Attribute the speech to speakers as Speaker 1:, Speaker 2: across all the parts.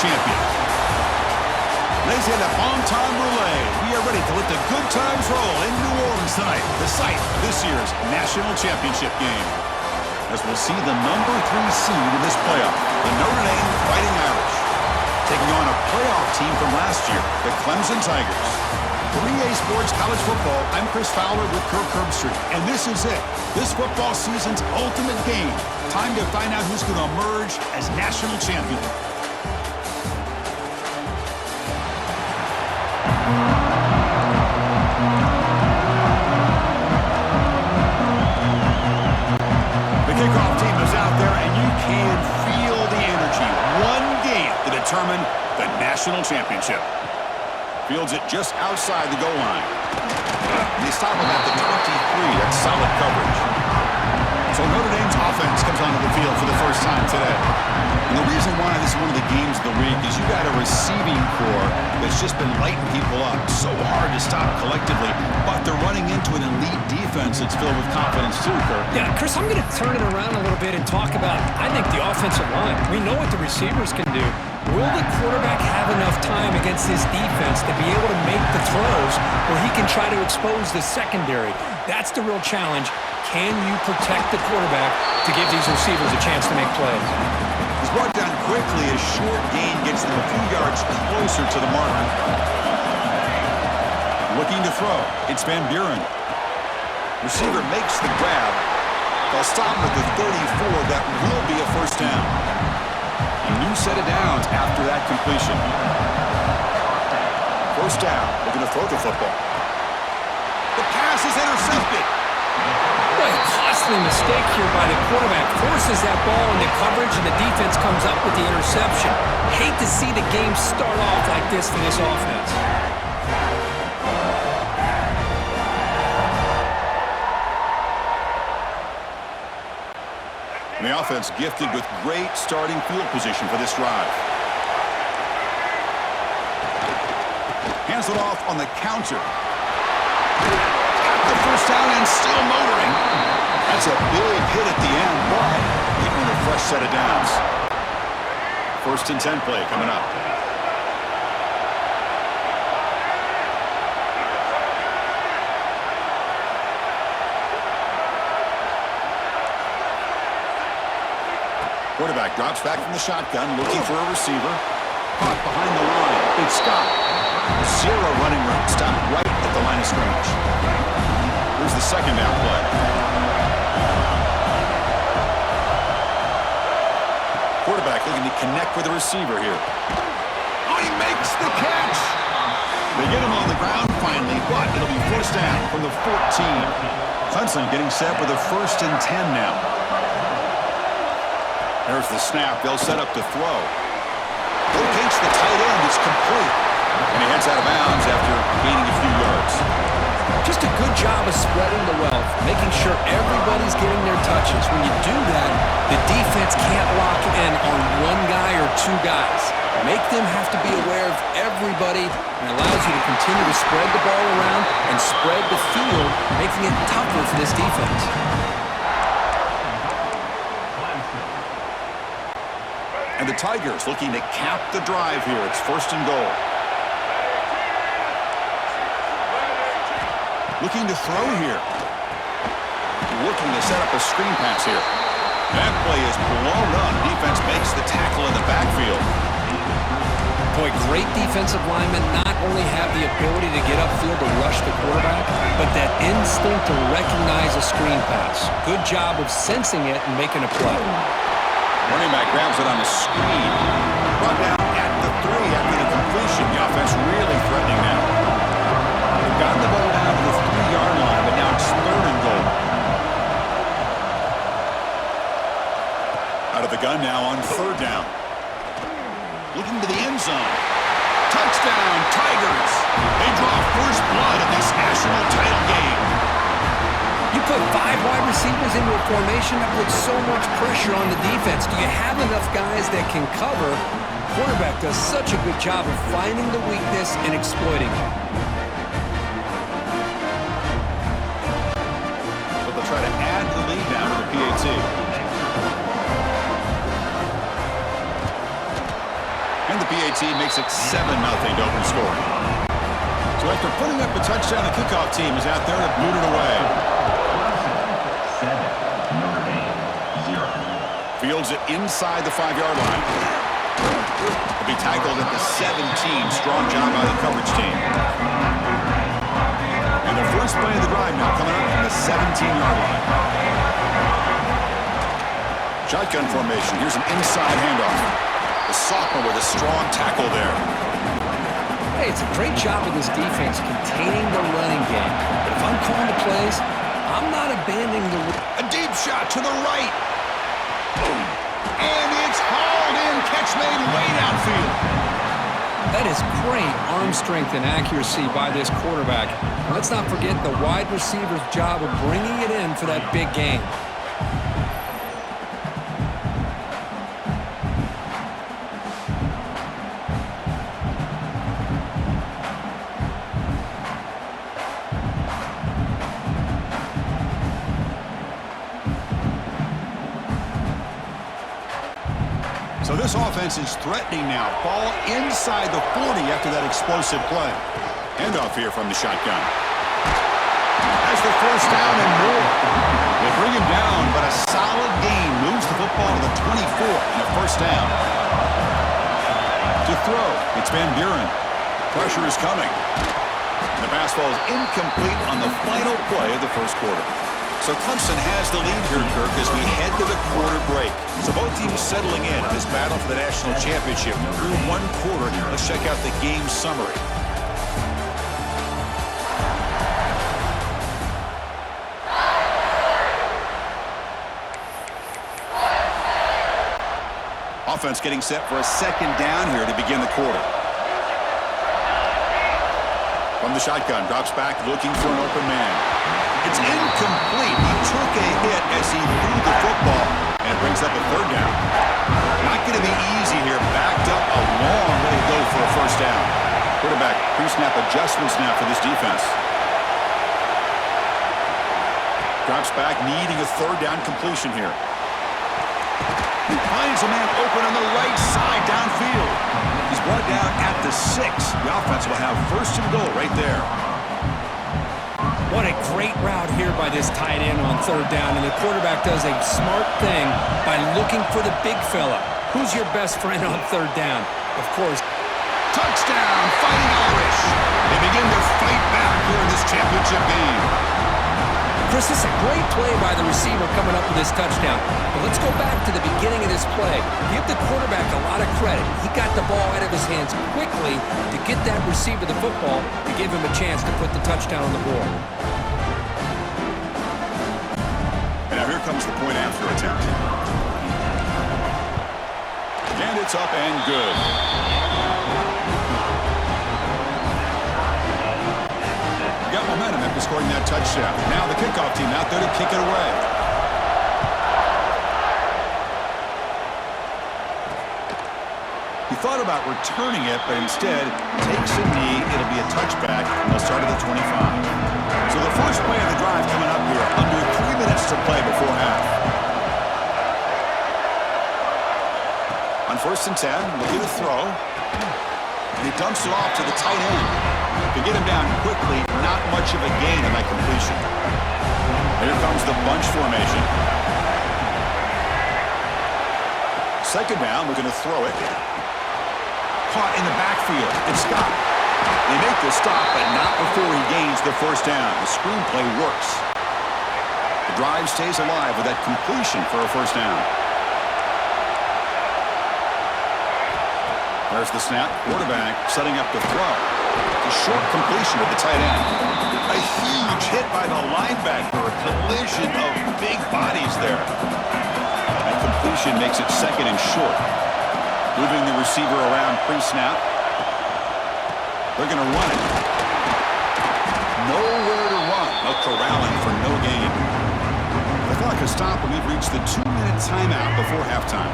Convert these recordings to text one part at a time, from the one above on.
Speaker 1: champion. Ladies and gentlemen, bon relay. We are ready to let the good times roll in New Orleans tonight, the site of this year's national championship game. As we'll see the number 3 seed in this playoff, the Notre Dame Fighting Irish, taking on a playoff team from last year, the Clemson Tigers. 3A Sports College Football, I'm Chris Fowler with Kirk Herbstreit, and this is it. This football season's ultimate game. Time to find out who's going to emerge as national champion. The kickoff team is out there, and you can feel the energy. One game to determine the national championship. Fields it just outside the goal line. They stop him at the 23. That's solid coverage. So Notre Dame's offense comes onto the field for the first time today. And the reason why this is one of the games of the week is you got a receiving core that's just been lighting people up. So hard to stop collectively, but they're running into an elite defense that's filled with confidence too, Kirk.
Speaker 2: Yeah, Chris, I'm going to turn it around a little bit and talk about, I think, the offensive line. We know what the receivers can do. Will the quarterback have enough time against this defense to be able to make the throws where he can try to expose the secondary? That's the real challenge. Can you protect the quarterback to give these receivers a chance to make plays?
Speaker 1: He's brought down quickly. A short gain gets them a few yards closer to the mark. Looking to throw. It's Van Buren. Receiver makes the grab. They'll stop with the 34. That will be a first down. A new set of downs after that completion. First down. Looking to throw the football. The pass is intercepted.
Speaker 2: Boy, a costly mistake here by the quarterback. Forces that ball into coverage, and the defense comes up with the interception. Hate to see the game start off like this for this offense.
Speaker 1: And the offense gifted with great starting field position for this drive. Hands it off on the counter. Got the first down and still motoring. That's a big hit at the end, but even a fresh set of downs. First and 10 play coming up. Quarterback drops back from the shotgun, looking for a receiver. Caught behind the line. It's Scott. 0 running room. Stopped right at the line of scrimmage. Here's the second down play. Quarterback looking to connect with the receiver here. Oh, he makes the catch. They get him on the ground finally, but it'll be first down from the 14. Clemson getting set with a first and 10 now. There's the snap. They'll set up to throw. Locates the tight end. It's complete. And he heads out of bounds after gaining a few yards.
Speaker 2: Just a good job of spreading the wealth, making sure everybody's getting their touches. When you do that, the defense can't lock in on one guy or two guys. Make them have to be aware of everybody, and allows you to continue to spread the ball around and spread the field, making it tougher for this defense.
Speaker 1: And the Tigers looking to cap the drive here. It's first and goal. Looking to throw here. Looking to set up a screen pass here. That play is blown up. Defense makes the tackle in the backfield.
Speaker 2: Boy, great defensive linemen not only have the ability to get upfield to rush the quarterback, but that instinct to recognize a screen pass. Good job of sensing it and making a play.
Speaker 1: Running back grabs it on the screen. Brought down at the 3 after the completion. The offense really threatening now. They've gotten the ball down to the 3-yard line, but now it's third and goal. Out of the gun now on third down. Looking to the end zone. Touchdown, Tigers. They draw first blood in this national title game.
Speaker 2: You put 5 wide receivers into a formation that puts so much pressure on the defense. Do you have enough guys that can cover? Quarterback does such a good job of finding the weakness and exploiting it.
Speaker 1: So they'll try to add the lead now to the PAT. And the PAT makes it 7-0 to open scoring. So after putting up a touchdown, the kickoff team is out there to boot it away.
Speaker 3: 7, Notre Dame, 0.
Speaker 1: Fields it inside the 5-yard line. He'll be tackled at the 17. Strong job by the coverage team. And the first play of the drive now coming up from the 17-yard line. Shotgun formation. Here's an inside handoff. The sophomore with a strong tackle there.
Speaker 2: Hey, it's a great job of this defense containing the running game. But if I'm calling the plays, I'm not abandoning the...
Speaker 1: A deep shot to the right. And it's hauled in. Catch made way downfield.
Speaker 2: That is great arm strength and accuracy by this quarterback. Let's not forget the wide receiver's job of bringing it in for that big game.
Speaker 1: So this offense is threatening now. Ball inside the 40 after that explosive play. Handoff here from the shotgun. Has the first down and more. They bring him down, but a solid gain moves the football to the 24 and a first down. To throw, it's Van Buren. Pressure is coming. And the pass ball is incomplete on the final play of the first quarter. So Clemson has the lead here, Kirk, as we head to the quarter break. So both teams settling in this battle for the national championship through one quarter. Let's check out the game summary. Offense getting set for a second down here to begin the quarter. From the shotgun, drops back looking for an open man. It's incomplete. He took a hit as he threw the football, and it brings up a third down. Not going to be easy here. Backed up a long way to go for a first down. Quarterback pre-snap adjustments now for this defense. Drops back, needing a third down completion here. He finds a man open on the right side downfield. He's brought down at the 6. The offense will have first and goal right there.
Speaker 2: What a great route here by this tight end on third down, and the quarterback does a smart thing by looking for the big fella. Who's your best friend on third down? Of course.
Speaker 1: Touchdown, Fighting Irish. They begin to fight back here in this championship game.
Speaker 2: Chris, this is a great play by the receiver coming up with this touchdown. But let's go back to the beginning of this play. Give the quarterback a lot of credit. He got the ball out of his hands quickly to get that receiver the football to give him a chance to put the touchdown on the board.
Speaker 1: And now here comes the point after attempt. And it's up and good. Got momentum after scoring that touchdown. Now the kickoff team out there to kick it away. He thought about returning it, but instead takes a knee. It'll be a touchback, and they'll start at the 25. So the first play of the drive coming up here. Under 3 minutes to play before half. On 1st and 10, looking to throw. And he dumps it off to the tight end. To get him down quickly, not much of a gain on that completion. Here comes the bunch formation. Second down, looking to throw it. Caught in the backfield. It's Scott. They make the stop, but not before he gains the first down. The screenplay works. The drive stays alive with that completion for a first down. There's the snap. Quarterback setting up the throw. A short completion to the tight end. A huge hit by the linebacker. A collision of big bodies there. That completion makes it second and short. Moving the receiver around pre-snap. They're going to run it. Nowhere to run. No corralling for no gain. The clock has stopped and we've reached the 2-minute timeout before halftime.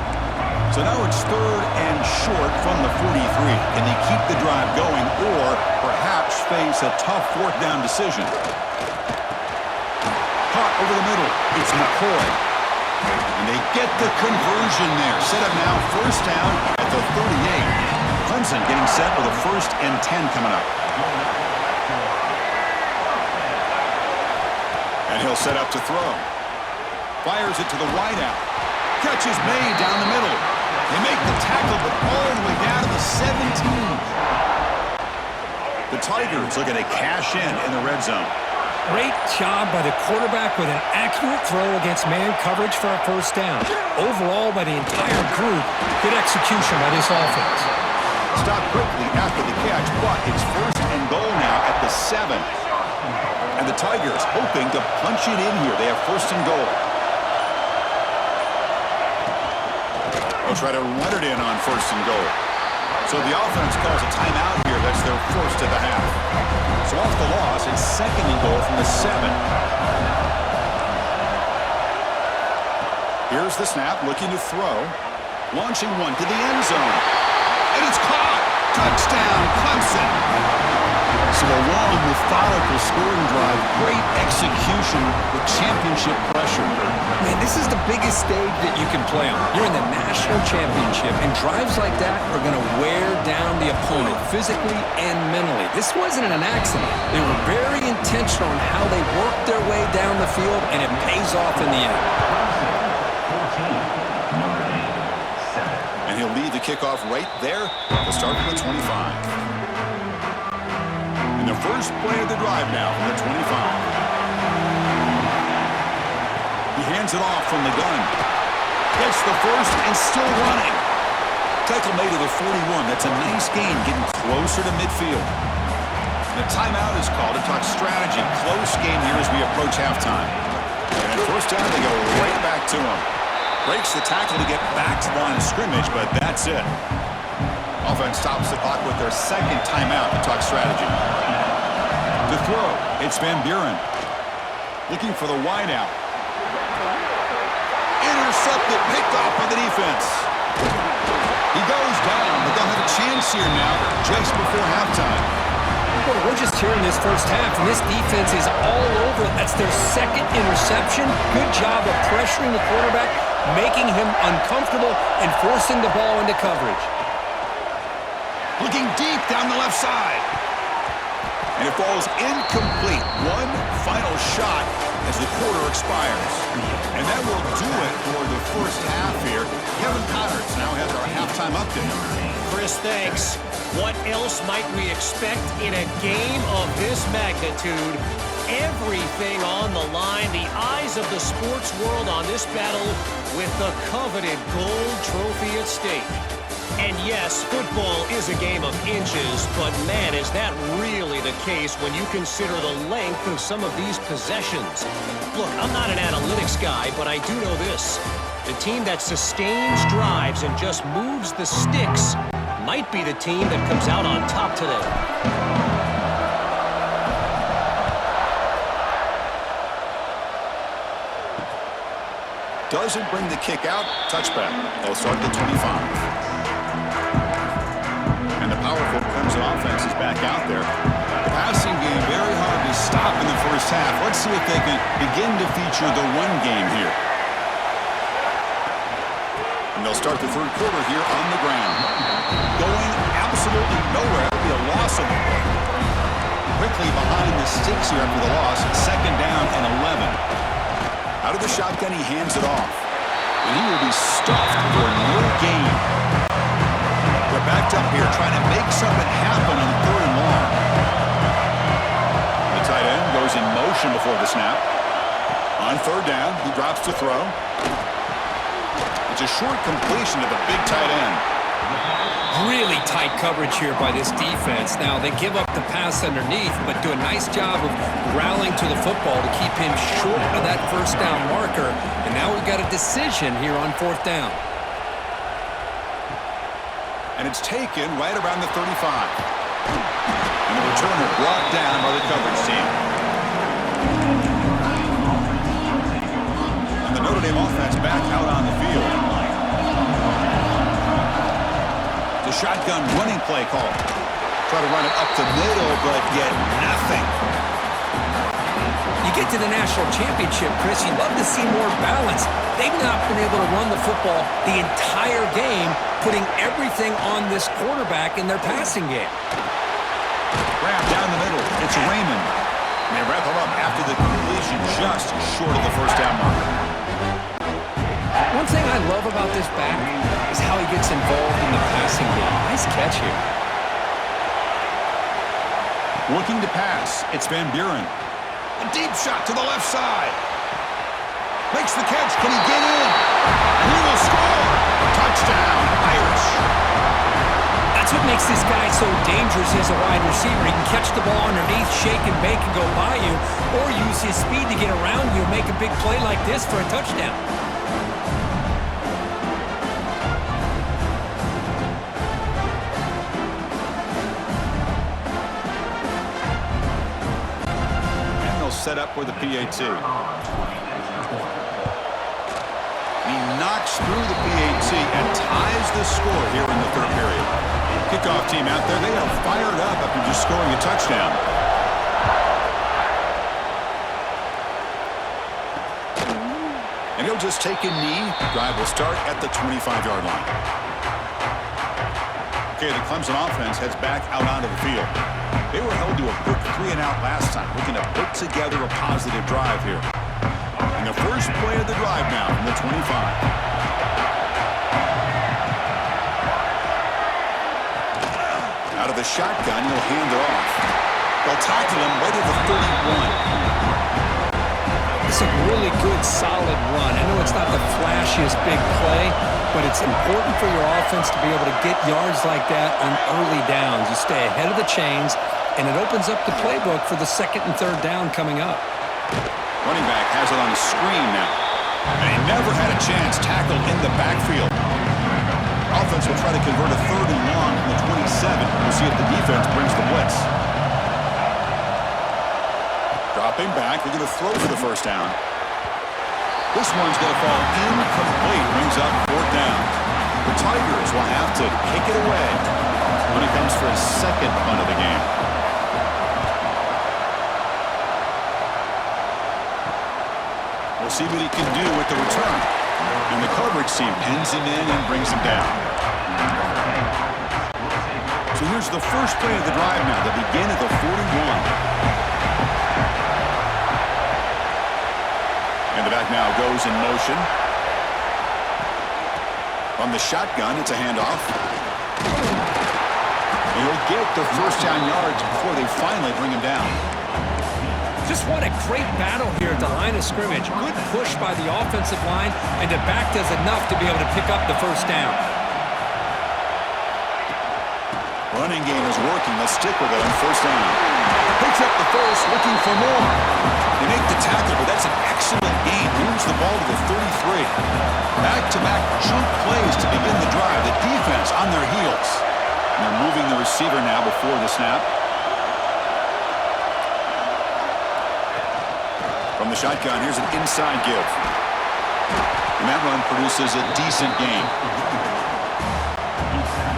Speaker 1: So now it's third and short from the 43. Can they keep the drive going or perhaps face a tough fourth down decision? Caught over the middle. It's McCoy. And they get the conversion there. Set up now first down at the 38. Clemson getting set with a 1st and 10 coming up. And he'll set up to throw. Fires it to the wideout. Catch is made down the middle. They make the tackle, but all the way down to the 17. The Tigers looking to cash in the red zone.
Speaker 4: Great job by the quarterback with an accurate throw against man coverage for a 1st down. Overall, by the entire group, good execution by this offense.
Speaker 1: Stop quickly after the catch, but it's 1st and goal now at the 7. And the Tigers hoping to punch it in here. They have 1st and goal. They'll try to run it in on 1st and goal. So the offense calls a timeout here. That's their 1st of the half. So off the loss, it's 2nd and goal from the 7. Here's the snap, looking to throw. Launching one to the end zone. And it's caught! Touchdown, Clemson! So a long, methodical scoring drive. Great execution with championship pressure.
Speaker 2: Man, this is the biggest stage that you can play on. You're in the national championship, and drives like that are going to wear down the opponent physically and mentally. This wasn't an accident. They were very intentional on how they worked their way down the field, and it pays off in the end.
Speaker 3: 14, Notre Dame, 7.
Speaker 1: And he'll lead the kickoff right there to start from the 25. And the first play of the drive now from the 25. He hands it off from the gun. Gets the 1st and still running. Tackle made to the 41. That's a nice gain, getting closer to midfield. The timeout is called to talk strategy. Close game here as we approach halftime. And at 1st down, they go right back to him. Breaks the tackle to get back to the line of scrimmage, but that's it. Offense stops the clock with their 2nd timeout to talk strategy. To throw, it's Van Buren. Looking for the wideout. Intercepted, picked off by the defense. He goes down, but they'll have a chance here now just before halftime.
Speaker 4: Well, we're just here in this 1st half, and this defense is all over it. That's their 2nd interception. Good job of pressuring the quarterback, making him uncomfortable, and forcing the ball into coverage.
Speaker 1: Looking deep down the left side. And it falls incomplete. One final shot as the quarter expires. And that will do it for the 1st half here. Kevin Connerts now has our halftime update.
Speaker 5: Chris, thanks. What else might we expect in a game of this magnitude? Everything on the line. The eyes of the sports world on this battle with the coveted gold trophy at stake. And yes, football is a game of inches, but man, is that really the case when you consider the length of some of these possessions. Look, I'm not an analytics guy, but I do know this. The team that sustains drives and just moves the sticks might be the team that comes out on top today.
Speaker 1: Doesn't bring the kick out. Touchback. They'll start the 25. And the powerful Clemson offense is back out there. The passing game very hard to stop in the 1st half. Let's see if they can begin to feature the run game here. And they'll start the 3rd quarter here on the ground. Going absolutely nowhere. It'll be a loss of the play. Quickly behind the sticks here after the loss. 2nd down and 11. Out of the shotgun, he hands it off. And he will be stuffed for no gain. They're backed up here trying to make something happen on 3rd and long. The tight end goes in motion before the snap. On 3rd down, he drops to throw. It's a short completion to the big tight end.
Speaker 4: Really tight coverage here by this defense. Now, they give up the pass underneath, but do a nice job of rallying to the football to keep him short of that 1st down marker. And now we've got a decision here on 4th down.
Speaker 1: And it's taken right around the 35. And the returner brought down by the coverage team. And the Notre Dame offense back out on the field. The shotgun running play call. Try to run it up the middle, but get nothing.
Speaker 4: You get to the national championship, Chris, you'd love to see more balance. They've not been able to run the football the entire game, putting everything on this quarterback in their passing game.
Speaker 1: Grab down the middle. It's Raymond. And they wrap him up after the completion, just short of the first down mark.
Speaker 4: One thing I love about this back is how he gets involved in the passing game. Nice catch here.
Speaker 1: Looking to pass. It's Van Buren. A deep shot to the left side. Makes the catch. Can he get in? And he will score. Touchdown, Irish.
Speaker 4: That's what makes this guy so dangerous as a wide receiver. He can catch the ball underneath, shake and bake and go by you, or use his speed to get around you and make a big play like this for a touchdown.
Speaker 1: And they'll set up for the PAT. He knocks through the PAT and ties the score here in the third period. Kickoff team out there, they are fired up after just scoring a touchdown. And he'll just take a knee. Drive will start at the 25-yard line. Okay, the Clemson offense heads back out onto the field. They were held to a quick 3-and-out last time, looking to put together a positive drive here. And the first play of the drive now from the 25. Out of the shotgun, he'll hand it off. They'll tackle him right at the 31.
Speaker 4: It's a really good, solid run. I know it's not the flashiest big play, but it's important for your offense to be able to get yards like that on early downs. You stay ahead of the chains, and it opens up the playbook for the second and third down coming up.
Speaker 1: Running back has it on a screen now. And he never had a chance tackled in the backfield. Offense will try to convert a third and long from the 27. We'll see if the defense brings the blitz. Dropping back. They're going to throw for the first down. This one's going to fall incomplete. Brings up fourth down. The Tigers will have to kick it away when it comes for a second punt of the game. We'll see what he can do with the return. And the coverage team pins him in and brings him down. So here's the first play of the drive now. They begin at the 41. And the back now goes in motion. From the shotgun, it's a handoff. And he'll get the first down yards before they finally bring him down.
Speaker 4: Just what a great battle here at the line of scrimmage. Good push by the offensive line, and the back does enough to be able to pick up the first down.
Speaker 1: Running game is working. Let's stick with it on first down. Picks up the first, looking for more. They make the tackle, but that's an excellent gain. Moves the ball to the 33. Back-to-back jump plays to begin the drive. The defense on their heels. And they're moving the receiver now before the snap. From the shotgun, here's an inside give. And that run produces a decent gain.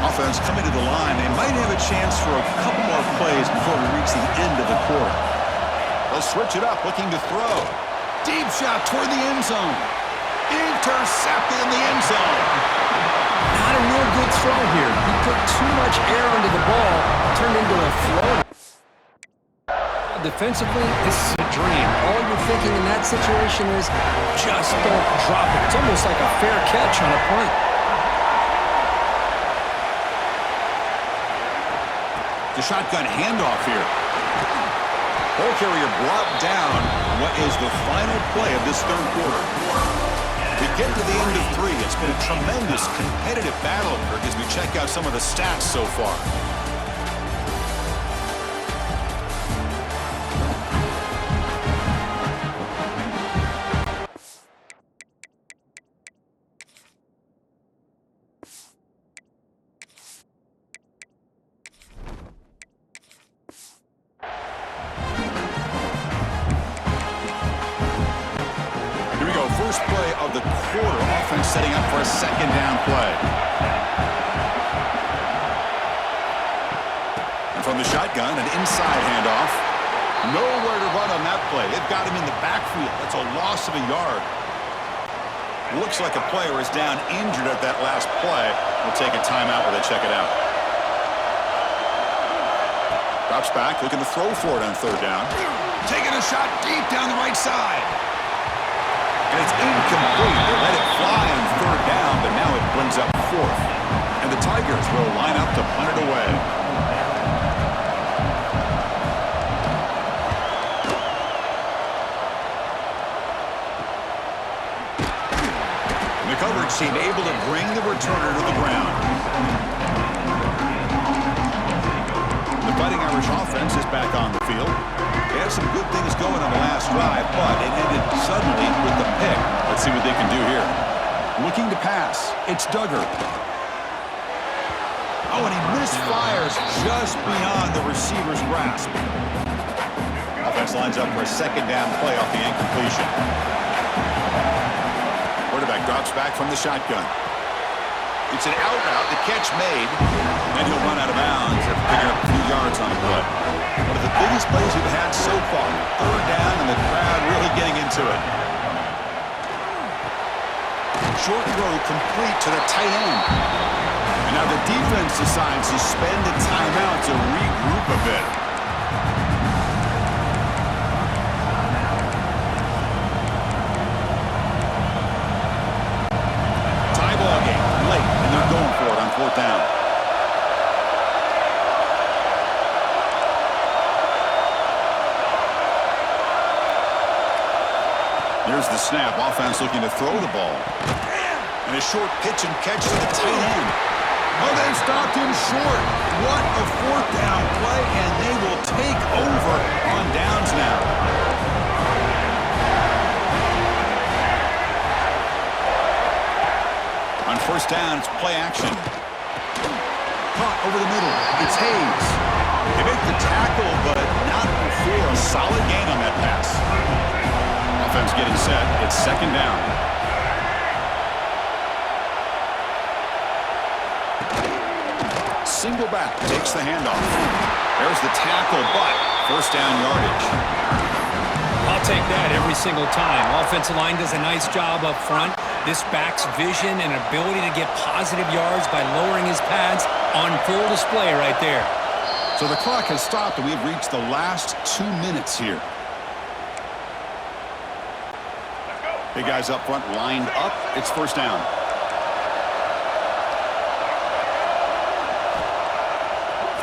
Speaker 1: Offense coming to the line. They might have a chance for a couple more plays before we reach the end of the quarter. They'll switch it up, looking to throw. Deep shot toward the end zone. Intercepted in the end zone.
Speaker 4: Not a real good throw here. He put too much air into the ball, turned into a floater. Defensively, this is a dream. All you're thinking in that situation is just don't drop it. It's almost like a fair catch on a punt.
Speaker 1: The shotgun handoff here. Ball carrier brought down what is the final play of this third quarter. We get to the end of three. It's been a tremendous competitive battle, Kirk, as we check out some of the stats so far. First play of the quarter. Offense setting up for a second down play. And from the shotgun, an inside handoff. Nowhere to run on that play. They've got him in the backfield. That's a loss of a yard. Looks like a player is down injured at that last play. We'll take a timeout while they check it out. Drops back, looking to throw for it on third down. Taking a shot deep down the right side. And it's incomplete. They let it fly on third down, but now it brings up fourth. And the Tigers will line up to punt it away. Coverage team able to bring the returner to the ground. The Fighting Irish offense is back on the field. They had some good things going on the last drive, but it ended suddenly with the pick. Let's see what they can do here. Looking to pass. It's Duggar. Oh, and he misfires just beyond the receiver's grasp. Offense lines up for a second down play off the incompletion. Quarterback drops back from the shotgun. It's an out route, the catch made, and he'll run out of bounds after picking up a few yards on the play. One of the biggest plays we've had so far. Third down, and the crowd really getting into it. Short throw complete to the tight end. And now the defense decides to spend a timeout to regroup a bit. Going for it on fourth down. Here's the snap. Offense looking to throw the ball. And a short pitch and catch to the tight end. Oh, they stopped him short. What a fourth down play, and they will take over on downs now. On first down, it's play action. Caught over the middle. It's Hayes. They make the tackle, but not before a solid gain on that pass. Offense getting set. It's second down. Single back takes the handoff. There's the tackle, but first down yardage.
Speaker 4: I'll take that every single time. Offensive line does a nice job up front. This back's vision and ability to get positive yards by lowering his pads on full display right there.
Speaker 1: So the clock has stopped, and we've reached the last 2 minutes here. Big guys up front lined up. It's first down.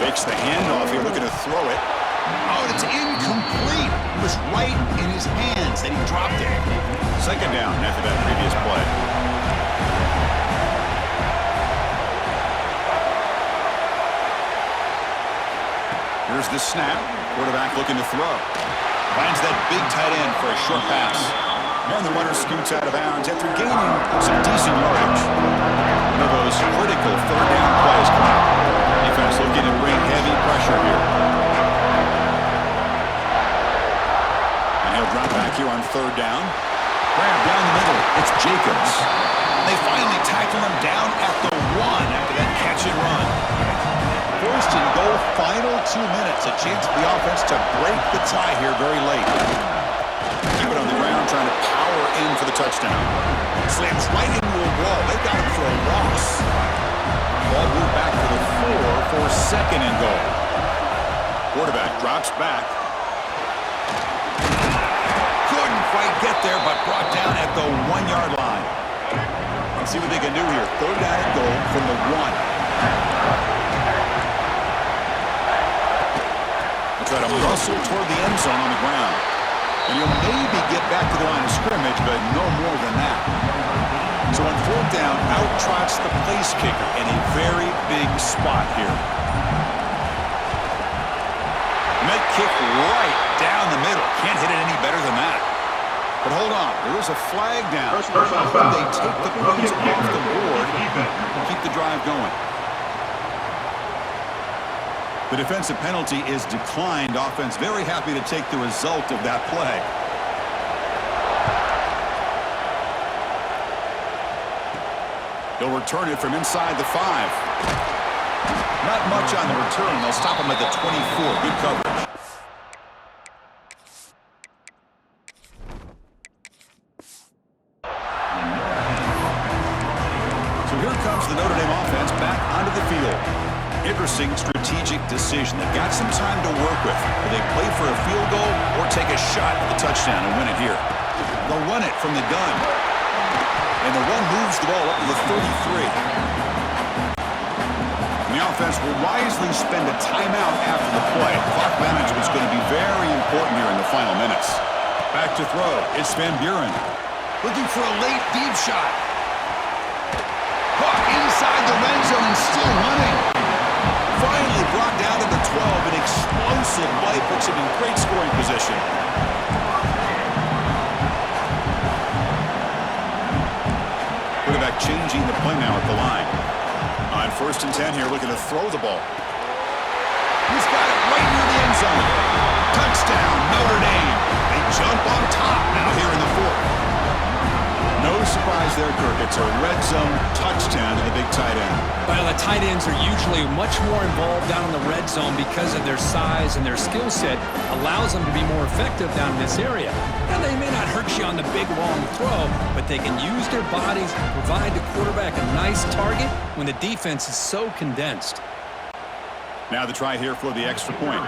Speaker 1: Fakes the handoff here, looking to throw it. Oh, and it's incomplete. It was right in his hands, and he dropped it. Second down after that previous play. Here's the snap. Quarterback looking to throw. Finds that big tight end for a short pass. And the runner scoots out of bounds after gaining some decent yardage. One of those critical third down plays come out. Defense looking to bring heavy pressure here. And he'll drop back here on third down. Grab down the middle. It's Jacobs. They finally tackle him down at the 1 after that catch and run. First and goal, final 2 minutes. A chance for the offense to break the tie here very late. Keep it on the ground, trying to power in for the touchdown. Slams right into a wall. They've got him for a loss. Ball moved back to the 4 for second and goal. Quarterback drops back. Couldn't quite get there, but brought down at the 1-yard line. Let's see what they can do here. Third down and goal from the 1. Try to muscle toward the end zone on the ground. And you'll maybe get back to the line of scrimmage, but no more than that. So on fourth down, out trots the place kicker in a very big spot here. And that kick right down the middle. Can't hit it any better than that. But hold on, there is a flag down. They take the points off the board and keep the drive going. The defensive penalty is declined. Offense very happy to take the result of that play. He'll return it from inside the 5. Not much on the return. They'll stop him at the 24. Good coverage. field. Interesting strategic decision. They got some time to work with. Will they play for a field goal or take a shot at the touchdown and win it here? They'll run it from the gun. And the run moves the ball up to the 33. And the offense will wisely spend a timeout after the play. Clock management is going to be very important here in the final minutes. Back to throw. It's Van Buren. Looking for a late deep shot. Caught inside the red zone and still running. Finally brought down to the 12. An explosive play puts him in great scoring position. Quarterback changing the play now at the line. On 1st and 10 here, looking to throw the ball. He's got it right near the end zone. Touchdown, Notre Dame. They jump on top now here in the 4th. No surprise there, Kirk. It's a red zone touchdown to the big tight end.
Speaker 2: Well, the tight ends are usually much more involved down in the red zone because of their size and their skill set allows them to be more effective down in this area. And they may not hurt you on the big, long throw, but they can use their bodies to provide the quarterback a nice target when the defense is so condensed.
Speaker 1: Now the try here for the extra point.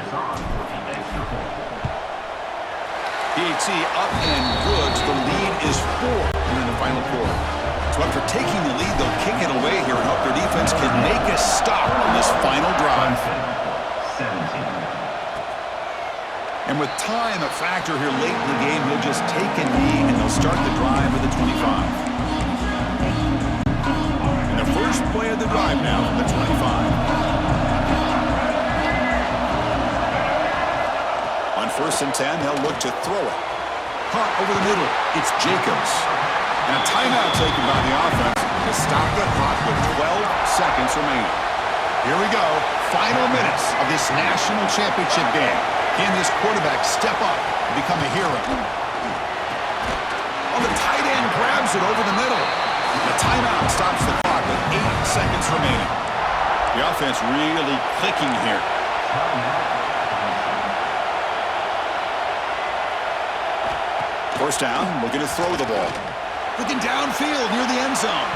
Speaker 1: PAT up and good. The lead is 4 in the final quarter. So after taking the lead, they'll kick it away here and hope their defense can make a stop on this final drive.
Speaker 3: 17.
Speaker 1: And with time a factor here late in the game, he'll just take a knee and they'll start the drive with the 25. And the first play of the drive now from the 25. On 1st and 10, they'll look to throw it. Caught over the middle. It's Jacobs. And a timeout taken by the offense to stop the clock with 12 seconds remaining. Here we go. Final minutes of this national championship game. Can this quarterback step up and become a hero? Oh, the tight end grabs it over the middle. The timeout stops the clock with 8 seconds remaining. The offense really clicking here. First down, looking to throw the ball. Looking downfield near the end zone.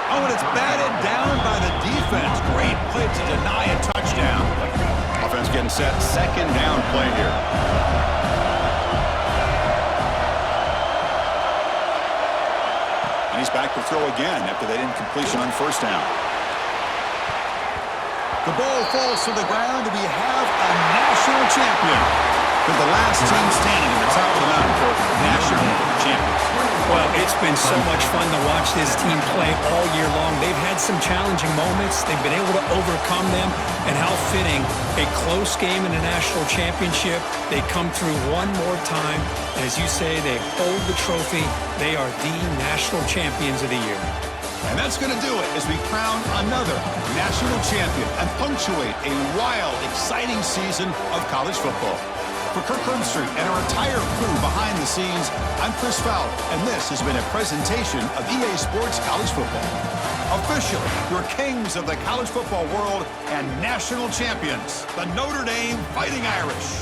Speaker 1: Oh, and it's batted down by the defense. Great play to deny a touchdown. Offense getting set. 2nd down play here. And he's back to throw again after that incompletion on 1st down. The ball falls to the ground, and we have a national champion. With the last team standing at the top of the mountain for national champions.
Speaker 2: Well, it's been so much fun to watch this team play all year long. They've had some challenging moments. They've been able to overcome them. And how fitting, a close game in a national championship. They come through one more time. And as you say, they hold the trophy. They are the national champions of the year.
Speaker 1: And that's going to do it as we crown another national champion and punctuate a wild, exciting season of college football. For Kirk Herbstreit and our entire crew behind the scenes, I'm Chris Fowler, and this has been a presentation of EA Sports College Football. Officially, your kings of the college football world and national champions, the Notre Dame Fighting Irish.